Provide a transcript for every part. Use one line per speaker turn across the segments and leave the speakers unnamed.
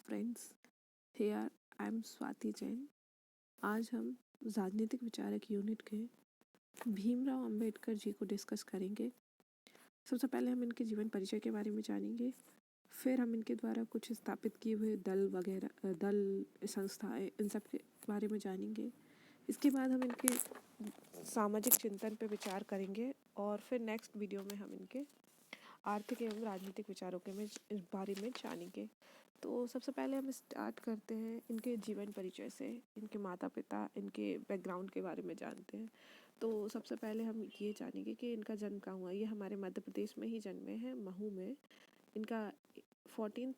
Friends, here I am Swati Jain. आज हम राजनीतिक विचारक यूनिट के भीमराव अंबेडकर जी को डिस्कस करेंगे। सबसे पहले हम इनके जीवन परिचय के बारे में जानेंगे, फिर हम इनके द्वारा कुछ स्थापित किए हुए दल वगैरह, दल, संस्थाएं, इन सब के बारे में जानेंगे। इसके बाद हम इनके सामाजिक चिंतन पर विचार करेंगे और फिर नेक्स्ट वीडियो में हम इनके आर्थिक एवं राजनीतिक विचारों के इस बारे में जानेंगे। तो सबसे पहले हम स्टार्ट करते हैं इनके जीवन परिचय से। इनके माता पिता, इनके बैकग्राउंड के बारे में जानते हैं। तो सबसे पहले हम ये जानेंगे कि इनका जन्म कहाँ हुआ। ये हमारे मध्य प्रदेश में ही जन्मे हैं, महू में। इनका 14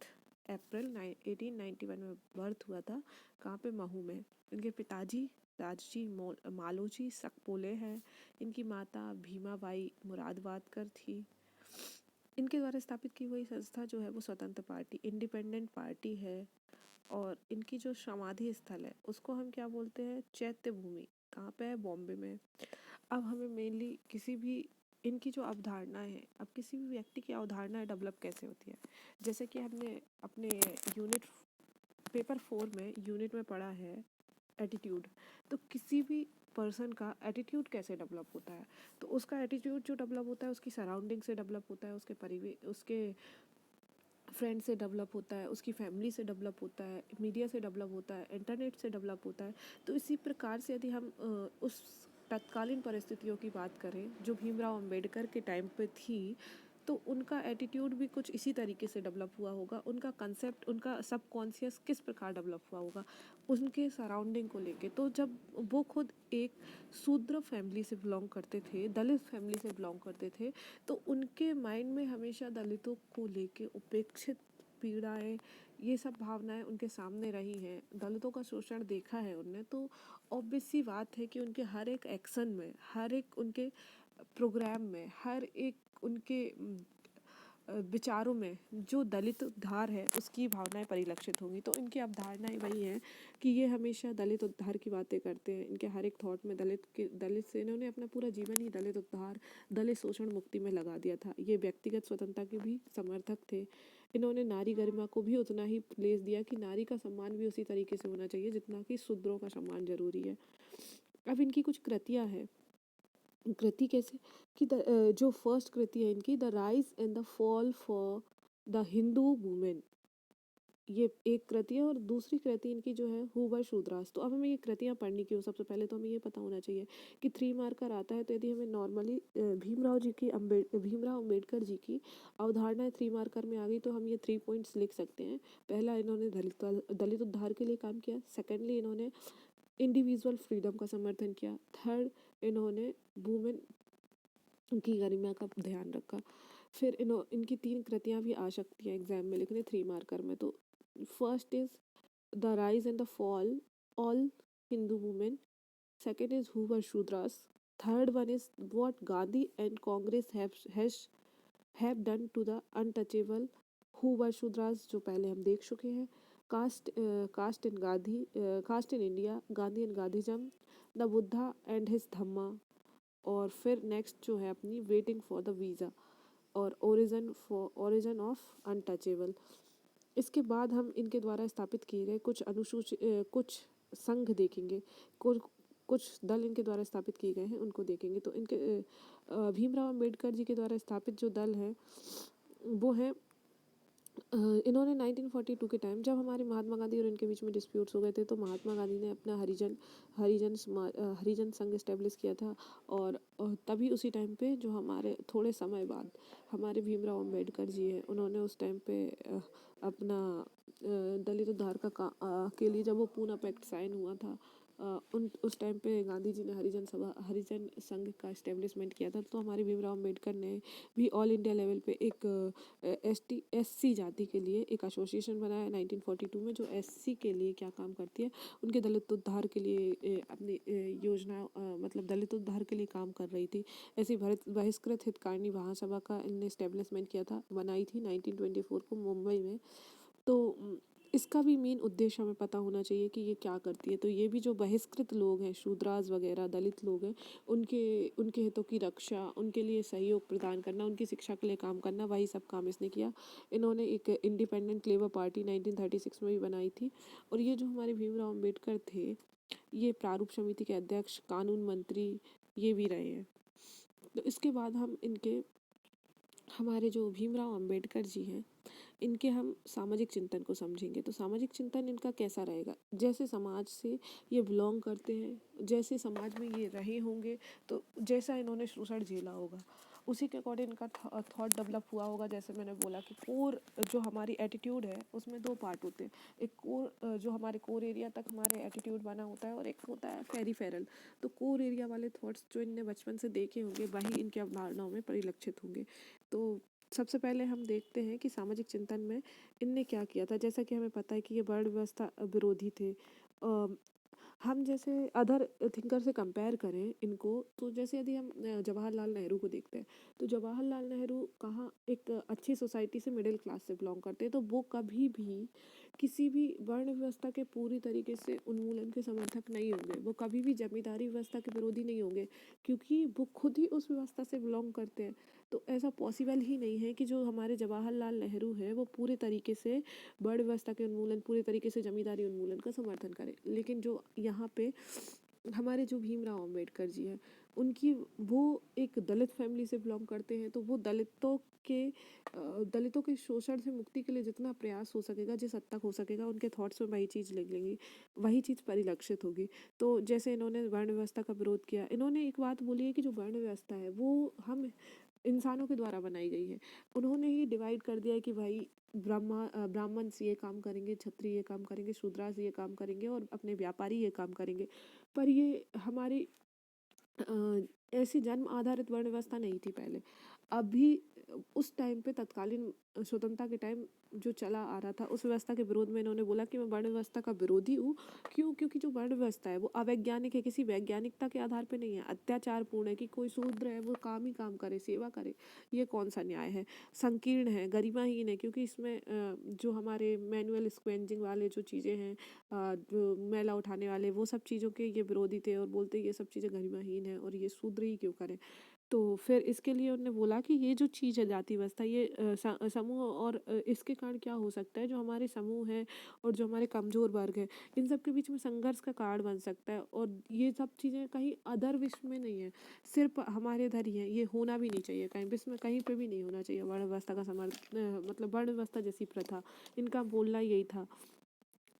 अप्रैल 1891 में बर्थ हुआ था। कहाँ पे? महू में। इनके पिताजी राजजी मालोजी सकपोले हैं। इनकी माता भीमाबाई मुरादाबादकर थी। इनके द्वारा स्थापित की हुई संस्था जो है वो स्वतंत्र पार्टी, इंडिपेंडेंट पार्टी है। और इनकी जो समाधि स्थल है उसको हम क्या बोलते हैं? चैत्य भूमि। कहाँ पे है? बॉम्बे में। अब हमें मेनली किसी भी इनकी जो अवधारणाएं हैं, अब किसी भी व्यक्ति की अवधारणाएं डेवलप कैसे होती है, जैसे कि हमने अपने यूनिट पेपर 4 में यूनिट में पढ़ा है एटीट्यूड। तो किसी भी पर्सन का एटीट्यूड कैसे डेवलप होता है? तो उसका एटीट्यूड जो डेवलप होता है उसकी सराउंडिंग से डेवलप होता है, उसके परिवेश, उसके फ्रेंड से डेवलप होता है, उसकी फैमिली से डेवलप होता है, मीडिया से डेवलप होता है, इंटरनेट से डेवलप होता है। तो इसी प्रकार से यदि हम उस तत्कालीन परिस्थितियों की बात करें जो भीमराव अंबेडकर के टाइम पे थी, तो उनका एटीट्यूड भी कुछ इसी तरीके से डेवलप हुआ होगा। उनका कंसेप्ट, उनका सबकॉन्शियस किस प्रकार डेवलप हुआ होगा उनके सराउंडिंग को लेके। तो जब वो खुद एक शूद्र फैमिली से बिलोंग करते थे, दलित फैमिली से बिलोंग करते थे, तो उनके माइंड में हमेशा दलितों को लेके उपेक्षित, पीड़ाएं, ये सब भावनाएं उनके सामने रही हैं। दलितों का शोषण देखा है उनने। तो ऑब्वियस सी बात है कि उनके हर एक एक्शन में, हर एक उनके प्रोग्राम में, हर एक उनके विचारों में जो दलित उद्धार है उसकी भावनाएं परिलक्षित होंगी। तो इनकी अवधारणाएं वही हैं कि ये हमेशा दलित उद्धार की बातें करते हैं। इनके हर एक थॉट में दलित से इन्होंने अपना पूरा जीवन ही दलित उद्धार, दलित शोषण मुक्ति में लगा दिया था। ये व्यक्तिगत स्वतंत्रता के भी समर्थक थे। इन्होंने नारी गरिमा को भी उतना ही प्लेस दिया कि नारी का सम्मान भी उसी तरीके से होना चाहिए जितना कि शूद्रों का सम्मान जरूरी है। अब इनकी कुछ कृतियाँ हैं। कृति कैसे कि जो फर्स्ट कृति है इनकी, the rise and the fall for the Hindu women, ये एक कृति है। और दूसरी कृति इनकी जो है हु वर शूद्रास। तो अब हमें ये कृतियाँ पढ़नी क्यों? सबसे पहले तो हमें ये पता होना चाहिए कि 3 मार्कर आता है। तो यदि हमें नॉर्मली भीमराव अम्बेडकर जी की अवधारणाएं 3 मार्कर में आ गई तो हम ये 3 पॉइंट्स लिख सकते हैं। पहला, इन्होंने दलित उद्धार के लिए काम किया। सेकेंडली, इन्होंने इंडिविजुअल फ्रीडम का समर्थन किया। थर्ड, इन्होंने वुमेन की गरिमा का ध्यान रखा। फिर इनकी 3 कृतियाँ भी आ सकती हैं एग्जाम में लिखने 3 मार्कर में। तो first is the rise and the fall all Hindu women. Second is who were Shudras. Third one is what Gandhi and Congress have done to the untouchable who were Shudras, जो पहले हम देख चुके हैं। Caste in India, Gandhi and Gandhism, the Buddha and his Dhamma. और फिर next जो है अपनी वेटिंग फॉर द वीज़ा और ओरिजिन ऑफ अनटचेबल। इसके बाद हम इनके द्वारा स्थापित किए गए कुछ संघ देखेंगे, कुछ दल इनके द्वारा स्थापित किए गए हैं उनको देखेंगे। तो इनके भीमराव अंबेडकर जी के द्वारा स्थापित जो दल हैं वो है, इन्होंने 1942 के टाइम जब हमारे महात्मा गांधी और इनके बीच में डिस्प्यूट्स हो गए थे, तो महात्मा गांधी ने अपना हरिजन संघ इस्टेब्लिश किया था। और तभी उसी टाइम पे जो हमारे थोड़े समय बाद हमारे भीमराव अंबेडकर जी हैं, उन्होंने उस टाइम पे अपना दलित उद्धार के लिए जब वो पूना पैक्ट साइन हुआ था, उस टाइम पे गांधी जी ने हरिजन संघ का इस्टेब्लिशमेंट किया था। तो हमारे भीमराव अंबेडकर ने भी ऑल इंडिया लेवल पे एक SC जाति के लिए एक एसोसिएशन बनाया 1942 में, जो SC के लिए क्या काम करती है, उनके दलित उद्धार के लिए अपनी योजना, मतलब दलित उद्धार के लिए काम कर रही थी। ऐसी बहिष्कृत हितकारिणी महासभा का इनने इस्टेब्लिशमेंट किया था, बनाई थी 1924 को मुंबई में। तो इसका भी मेन उद्देश्य हमें पता होना चाहिए कि ये क्या करती है। तो ये भी जो बहिष्कृत लोग हैं, शूद्रास वगैरह दलित लोग हैं, उनके उनके हितों की रक्षा, उनके लिए सहयोग प्रदान करना, उनकी शिक्षा के लिए काम करना, वही सब काम इसने किया। इन्होंने एक इंडिपेंडेंट लेबर पार्टी 1936 में भी बनाई थी। और ये जो हमारे भीमराव अम्बेडकर थे, ये प्रारूप समिति के अध्यक्ष, कानून मंत्री ये भी रहे हैं। तो इसके बाद हम इनके हमारे जो भीमराव अम्बेडकर जी हैं, इनके हम सामाजिक चिंतन को समझेंगे। तो सामाजिक चिंतन इनका कैसा रहेगा, जैसे समाज से ये बिलोंग करते हैं, जैसे समाज में ये रहे होंगे, तो जैसा इन्होंने शोषण झेला होगा उसी के अकॉर्डिंग इनका थॉट डेवलप हुआ होगा। जैसे मैंने बोला कि कोर जो हमारी एटीट्यूड है उसमें दो पार्ट होते हैं। एक कोर जो हमारे कोर एरिया तक हमारे एटीट्यूड बना होता है, और एक होता है फेरिफेरल। तो कोर एरिया वाले थॉट्स जो इनने बचपन से देखे होंगे वही इनकी अवधारणाओं में परिलक्षित होंगे। तो सबसे पहले हम देखते हैं कि सामाजिक चिंतन में इनने क्या किया था। जैसा कि हमें पता है कि ये वर्ण व्यवस्था विरोधी थे। हम जैसे अदर थिंकर से कंपेयर करें इनको, तो जैसे यदि हम जवाहरलाल नेहरू को देखते हैं, तो जवाहरलाल नेहरू कहाँ एक अच्छी सोसाइटी से, मिडिल क्लास से बिलोंग करते हैं। तो वो कभी भी किसी भी वर्ण व्यवस्था के पूरी तरीके से उन्मूलन के समर्थक नहीं होंगे। वो कभी भी जमींदारी व्यवस्था के विरोधी नहीं होंगे, क्योंकि वो खुद ही उस व्यवस्था से बिलोंग करते हैं। तो ऐसा पॉसिबल ही नहीं है कि जो हमारे जवाहरलाल नेहरू हैं वो पूरे तरीके से वर्ण व्यवस्था के उन्मूलन, पूरे तरीके से जमींदारी उन्मूलन का समर्थन करें। लेकिन जो यहाँ पे हमारे जो भीमराव अम्बेडकर जी हैं, उनकी वो एक दलित फैमिली से बिलोंग करते हैं। तो वो दलितों के शोषण से मुक्ति के लिए जितना प्रयास हो सकेगा, जिस हद तक हो सकेगा, उनके थॉट्स में वही चीज़ लिख लेंगी, वही चीज़ परिलक्षित होगी। तो जैसे इन्होंने वर्ण व्यवस्था का विरोध किया, इन्होंने एक बात बोली है कि जो वर्ण व्यवस्था है वो हम इंसानों के द्वारा बनाई गई है। उन्होंने ही डिवाइड कर दिया है कि भाई ब्राह्मण ये काम करेंगे, क्षत्रिय ये काम करेंगे, शूद्रास ये काम करेंगे, और अपने व्यापारी ये काम करेंगे। पर ये हमारी ऐसी जन्म आधारित वर्ण व्यवस्था नहीं थी पहले। अभी उस टाइम पे तत्कालीन स्वतंत्रता के टाइम जो चला आ रहा था, उस व्यवस्था के विरोध में इन्होंने बोला कि मैं वर्ण व्यवस्था का विरोधी हूँ। क्यों? क्योंकि जो वर्ण व्यवस्था है वो अवैज्ञानिक है, किसी वैज्ञानिकता के आधार पे नहीं है, अत्याचारपूर्ण है कि कोई शूद्र है वो काम ही काम करे, सेवा करे। ये कौन सा न्याय है? संकीर्ण है, गरिमाहीन है, क्योंकि इसमें जो हमारे मैनुअल स्क्वेंजिंग वाले जो चीज़ें हैं, जो मैला उठाने वाले, वो सब चीज़ों के ये विरोधी थे और बोलते ये सब चीज़ें गरिमाहीन है और ये शूद्र ही क्यों करें। तो फिर इसके लिए उन्होंने बोला कि ये जो चीज़ है जाति व्यवस्था, ये समूह, और इसके कारण क्या हो सकता है, जो हमारे समूह हैं और जो हमारे कमज़ोर वर्ग हैं, इन सब के बीच में संघर्ष का कारण बन सकता है। और ये सब चीज़ें कहीं अदर विश्व में नहीं है, सिर्फ हमारे इधर ही है। ये होना भी नहीं चाहिए, कहीं विश्व में कहीं पे भी नहीं होना चाहिए वर्ण व्यवस्था का मतलब वर्ण व्यवस्था जैसी प्रथा। इनका बोलना यही था।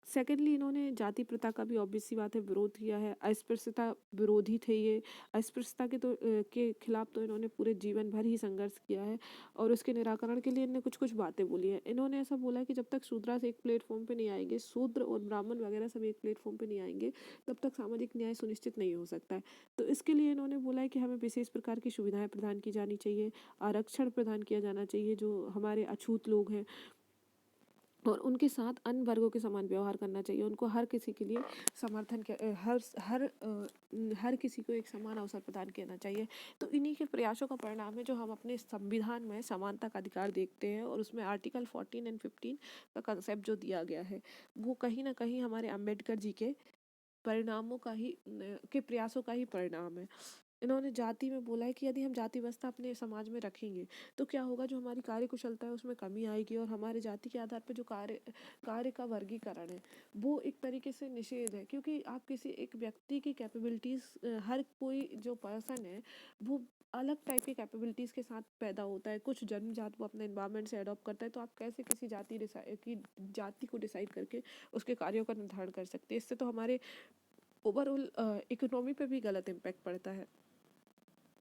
सेकेंडली, इन्होंने जाति प्रथा का भी ऑब्वियस सी बात है विरोध किया है। अस्पृश्यता विरोधी थे ये। अस्पृश्यता के खिलाफ तो इन्होंने पूरे जीवन भर ही संघर्ष किया है, और उसके निराकरण के लिए इन्होंने कुछ कुछ बातें बोली हैं। इन्होंने ऐसा बोला कि जब तक शूद्रास एक प्लेटफॉर्म पे नहीं आएंगे, शूद्र और ब्राह्मण वगैरह सब एक प्लेटफॉर्म पे नहीं आएंगे, तब तक सामाजिक न्याय सुनिश्चित नहीं हो सकता है। तो इसके लिए इन्होंने बोला है कि हमें विशेष प्रकार की सुविधाएं प्रदान की जानी चाहिए, आरक्षण प्रदान किया जाना चाहिए जो हमारे अछूत लोग हैं, और उनके साथ अन्य वर्गों के समान व्यवहार करना चाहिए। उनको हर किसी के लिए समर्थन के हर किसी को एक समान अवसर प्रदान करना चाहिए। तो इन्हीं के प्रयासों का परिणाम है जो हम अपने संविधान में समानता का अधिकार देखते हैं, और उसमें आर्टिकल 14 और 15 का कंसेप्ट जो दिया गया है, वो कहीं ना कहीं हमारे अम्बेडकर जी के परिणामों का ही के प्रयासों का ही परिणाम है। इन्होंने जाति में बोला है कि यदि हम जाति व्यवस्था अपने समाज में रखेंगे तो क्या होगा, जो हमारी कार्य कुशलता है उसमें कमी आएगी, और हमारे जाति के आधार पर जो कार्य का वर्गीकरण है वो एक तरीके से निषेध है। क्योंकि आप किसी एक व्यक्ति की कैपेबिलिटीज़, हर कोई जो पर्सन है वो अलग टाइप की कैपेबिलिटीज़ के साथ पैदा होता है। कुछ जन्मजात वो अपने एनवायरनमेंट से अडॉप्ट करता है। तो आप कैसे किसी जाति को डिसाइड करके उसके कार्यों का निर्धारण कर सकते हैं? इससे तो हमारे ओवरऑल इकोनॉमी पे भी गलत इम्पैक्ट पड़ता है।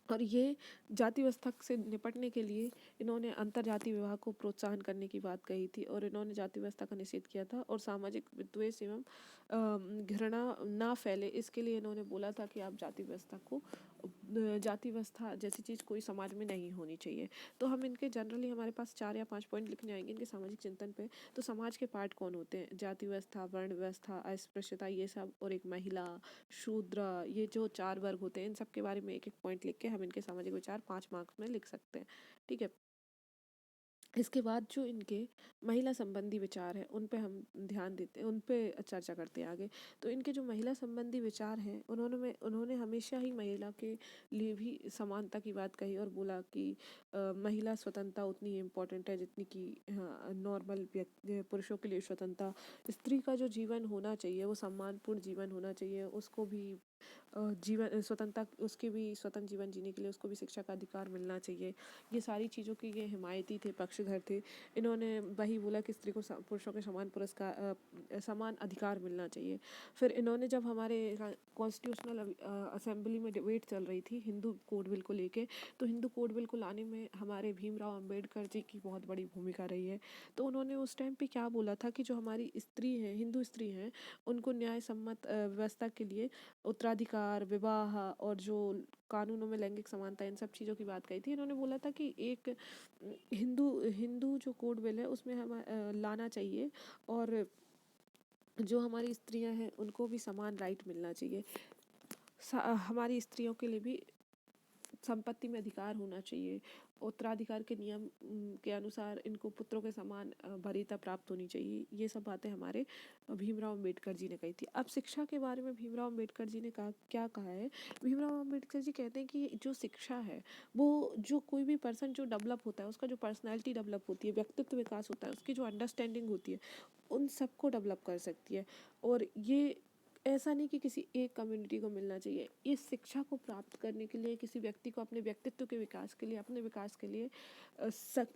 और ये जाति व्यवस्था से निपटने के लिए इन्होंने अंतरजातीय विवाह को प्रोत्साहन करने की बात कही थी, और इन्होंने जाति व्यवस्था का निषेध किया था, और सामाजिक विद्वेष एवं घृणा ना फैले, इसके लिए इन्होंने बोला था कि आप जाति व्यवस्था जैसी चीज़ कोई समाज में नहीं होनी चाहिए। तो हम इनके जनरली हमारे पास 4 या 5 पॉइंट लिखने आएंगे इनके सामाजिक चिंतन पे। तो समाज के पार्ट कौन होते हैं? जाति व्यवस्था, वर्ण व्यवस्था, अस्पृश्यता, ये सब, और एक महिला, शूद्र, ये जो 4 वर्ग होते हैं, इन सब के बारे में एक एक पॉइंट लिख के हम इनके सामाजिक विचार 5 मार्क्स में लिख सकते हैं। ठीक है। इसके बाद जो इनके महिला संबंधी विचार हैं उन पे हम ध्यान देते हैं, उन पे चर्चा करते हैं आगे। तो इनके जो महिला संबंधी विचार हैं उन्होंने हमेशा ही महिला के लिए भी समानता की बात कही और बोला कि महिला स्वतंत्रता उतनी ही इम्पोर्टेंट है जितनी कि नॉर्मल व्यक्ति पुरुषों के लिए स्वतंत्रता। स्त्री का जो जीवन होना चाहिए वो सम्मानपूर्ण जीवन होना चाहिए, उसको भी जीवन स्वतंत्रता, उसके भी स्वतंत्र जीवन जीने के लिए उसको भी शिक्षा का अधिकार मिलना चाहिए। ये सारी चीज़ों के ये हिमायती थे, पक्षधर थे। इन्होंने वही बोला कि स्त्री को पुरुषों के समान पुरस्कार समान अधिकार मिलना चाहिए। फिर इन्होंने जब हमारे कॉन्स्टिट्यूशनल असेंबली में डिबेट चल रही थी हिंदू कोड बिल को लेके, तो हिंदू कोड बिल को लाने में हमारे भीमराव अंबेडकर जी की बहुत बड़ी भूमिका रही है। तो उन्होंने उस टाइम पे क्या बोला था कि जो हमारी स्त्री हैं, हिंदू स्त्री हैं, उनको न्याय सम्मत व्यवस्था के लिए उत्तराधिकार, विवाह और जो कानूनों में लैंगिक समानता, इन सब चीज़ों की बात कही थी। इन्होंने बोला था कि एक हिंदू हिंदू जो कोड बिल है उसमें हम लाना चाहिए और जो हमारी स्त्रियां हैं उनको भी समान राइट मिलना चाहिए। हमारी स्त्रियों के लिए भी संपत्ति में अधिकार होना चाहिए। उत्तराधिकार के नियम के अनुसार इनको पुत्रों के समान वरीयता प्राप्त होनी चाहिए। ये सब बातें हमारे भीमराव अंबेडकर जी ने कही थी। अब शिक्षा के बारे में भीमराव अंबेडकर जी ने क्या कहा है। भीमराव अंबेडकर जी कहते हैं कि जो शिक्षा है वो जो कोई भी पर्सन जो डेवलप होता है, उसका जो पर्सनैलिटी डेवलप होती है, व्यक्तित्व विकास होता है, उसकी जो अंडरस्टैंडिंग होती है, उन सबको डेवलप कर सकती है। और ये ऐसा नहीं कि किसी एक कम्युनिटी को मिलना चाहिए। इस शिक्षा को प्राप्त करने के लिए किसी व्यक्ति को अपने व्यक्तित्व के विकास के लिए, अपने विकास के लिए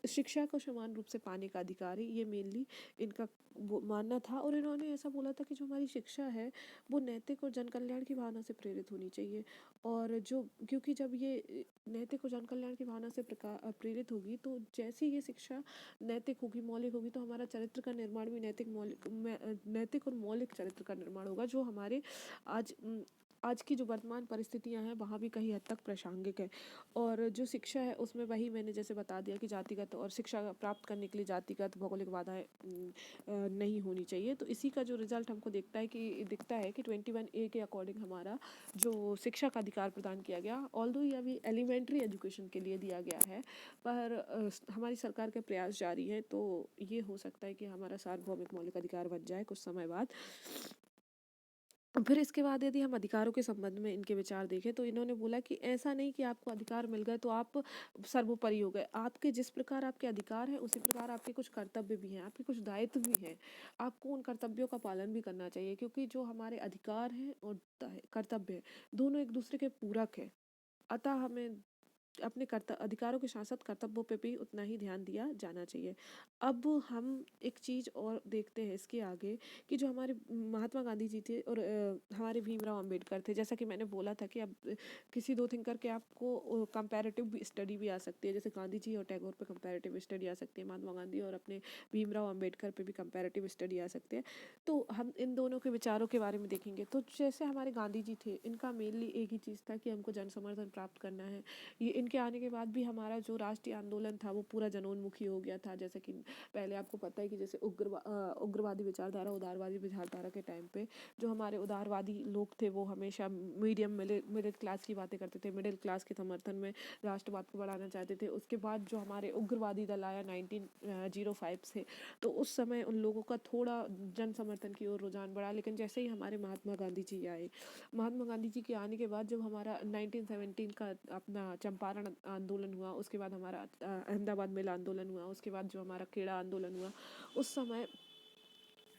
शिक्षा को समान रूप से पाने का अधिकार है। ये मेनली इनका वो मानना था। और इन्होंने ऐसा बोला था कि जो हमारी शिक्षा है वो नैतिक और जन कल्याण की भावना से प्रेरित होनी चाहिए। और जो क्योंकि जब ये नैतिक और जन कल्याण की भावना से प्रेरित होगी, तो जैसी ये शिक्षा नैतिक होगी, मौलिक होगी, तो हमारा चरित्र का निर्माण भी नैतिक और मौलिक चरित्र का निर्माण होगा, जो हमारे आज आज की जो वर्तमान परिस्थितियां हैं वहाँ भी कहीं हद तक प्रासंगिक है। और जो शिक्षा है उसमें वही मैंने जैसे बता दिया कि जातिगत और शिक्षा प्राप्त करने के लिए जातिगत भौगोलिक बाधाएं नहीं होनी चाहिए। तो इसी का जो रिजल्ट हमको दिखता है कि 21A के अकॉर्डिंग हमारा जो शिक्षा का अधिकार प्रदान किया गया, ऑल्दो ये अभी एलिमेंट्री एजुकेशन के लिए दिया गया है, पर हमारी सरकार के प्रयास जारी हैं। तो ये हो सकता है कि हमारा सार्वभौमिक मौलिक अधिकार बन जाए कुछ समय बाद। फिर इसके बाद यदि हम अधिकारों के संबंध में इनके विचार देखें, तो इन्होंने बोला कि ऐसा नहीं कि आपको अधिकार मिल गए तो आप सर्वोपरि हो गए। आपके जिस प्रकार आपके अधिकार हैं उसी प्रकार आपके कुछ कर्तव्य भी हैं, आपके कुछ दायित्व भी हैं। आपको उन कर्तव्यों का पालन भी करना चाहिए, क्योंकि जो हमारे अधिकार हैं और कर्तव्य हैं, दोनों एक दूसरे के पूरक है। अतः हमें अपने अधिकारों के साथ साथ कर्तव्यों पे भी उतना ही ध्यान दिया जाना चाहिए। अब हम एक चीज़ और देखते हैं इसके आगे कि जो हमारे महात्मा गांधी जी थे और हमारे भीमराव अंबेडकर थे। जैसा कि मैंने बोला था कि अब किसी दो थिंकर के आपको कंपैरेटिव स्टडी भी आ सकती है, जैसे गांधी जी और टैगोर पे कंपैरेटिव स्टडी आ सकती है, महात्मा गांधी और अपने भीमराव अंबेडकर पे भी कंपैरेटिव स्टडी आ सकती है। तो हम इन दोनों के विचारों के बारे में देखेंगे। तो जैसे हमारे गांधी जी थे, इनका मेनली एक ही चीज़ था कि हमको जन समर्थन प्राप्त करना है। ये इनके आने के बाद भी हमारा जो राष्ट्रीय आंदोलन था वो पूरा जनोन्मुखी हो गया था। जैसे कि पहले आपको पता है कि जैसे उग्रवादी विचारधारा, उदारवादी विचारधारा के टाइम पे जो हमारे उदारवादी लोग थे वो हमेशा मिडिल क्लास की बातें करते थे, मिडिल क्लास के समर्थन में राष्ट्रवाद को बढ़ाना चाहते थे। उसके बाद जो हमारे उग्रवादी दल आया 1905 से, तो उस समय उन लोगों का थोड़ा जन समर्थन की ओर रुझान बढ़ा। लेकिन जैसे ही हमारे महात्मा गांधी जी आए, महात्मा गांधी जी के आने के बाद जब हमारा 1917 का अपना चंपारण आंदोलन हुआ, उसके बाद हमारा अहमदाबाद मिल आंदोलन हुआ, उसके बाद जो हमारा खेड़ा आंदोलन हुआ, उस समय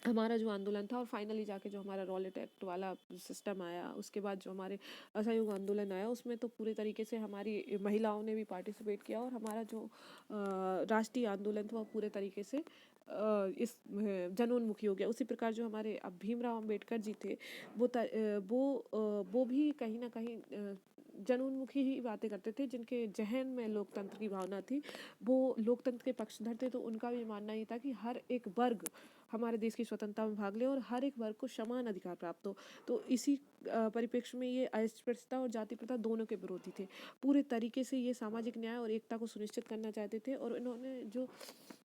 हमारा जो आंदोलन था, और फाइनली जाके जो हमारा रॉलेट एक्ट वाला सिस्टम आया, उसके बाद जो हमारे असहयोग आंदोलन आया, उसमें तो पूरे तरीके से हमारी महिलाओं ने भी पार्टिसिपेट किया और हमारा जो राष्ट्रीय आंदोलन था वो पूरे तरीके से इस जनोन्मुखी हो गया। उसी प्रकार जो हमारे अब भीमराव अंबेडकर जी थे वो भी कहीं ना कहीं जनोन्मुखी ही बातें करते थे। जिनके जहन में लोकतंत्र की भावना थी, वो लोकतंत्र के पक्षधर थे। तो उनका भी मानना ये था कि हर एक वर्ग हमारे देश की स्वतंत्रता में भाग ले और हर एक वर्ग को समान अधिकार प्राप्त हो। तो इसी परिप्रेक्ष्य में ये अस्पृश्यता और जाति प्रथा दोनों के विरोधी थे। पूरे तरीके से ये सामाजिक न्याय और एकता को सुनिश्चित करना चाहते थे। और इन्होंने जो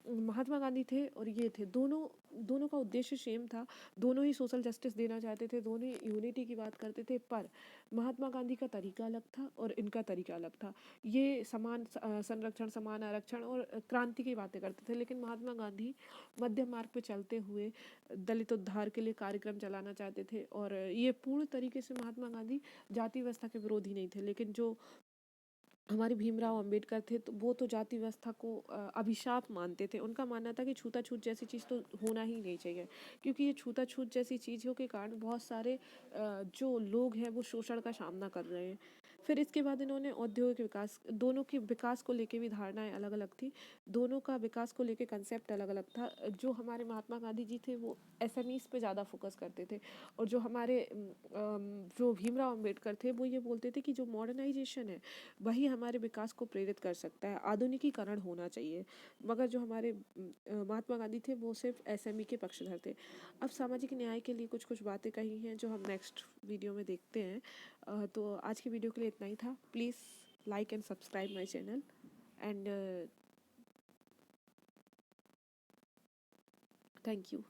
महात्मा गांधी थे और ये थे, दोनों का उद्देश्य सेम था, दोनों ही सोशल जस्टिस देना चाहते थे, दोनों ही यूनिटी की बात करते थे, पर महात्मा गांधी का तरीका अलग था और इनका तरीका अलग था। ये समान संरक्षण, समान आरक्षण और क्रांति की बातें करते थे, लेकिन महात्मा गांधी मध्य मार्ग पे चलते हुए दलित उद्धार के लिए कार्यक्रम चलाना चाहते थे। और ये पूर्ण तरीके से महात्मा गांधी जाति व्यवस्था के विरोधी नहीं थे, लेकिन जो हमारे भीमराव अंबेडकर थे तो वो तो जाति व्यवस्था को अभिशाप मानते थे। उनका मानना था कि छूताछूत जैसी चीज़ तो होना ही नहीं चाहिए, क्योंकि ये छूताछूत जैसी चीज़ों के कारण बहुत सारे जो लोग हैं वो शोषण का सामना कर रहे हैं। फिर इसके बाद इन्होंने औद्योगिक विकास, दोनों के विकास को लेके भी धारणाएं अलग अलग थी, दोनों का विकास को लेके कंसेप्ट अलग अलग था। जो हमारे महात्मा गांधी जी थे वो एसएमईज पे ज़्यादा फोकस करते थे, और जो हमारे जो भीमराव अंबेडकर थे वो ये बोलते थे कि जो मॉडर्नाइजेशन है वही हमारे विकास को प्रेरित कर सकता है, आधुनिकीकरण होना चाहिए। मगर जो हमारे महात्मा गांधी थे वो सिर्फ एसएमई के पक्षधर थे। अब सामाजिक न्याय के लिए कुछ कुछ बातें कही हैं जो हम नेक्स्ट वीडियो में देखते हैं। तो आज की वीडियो के लिए इतना ही था। Please like and subscribe my channel and thank you.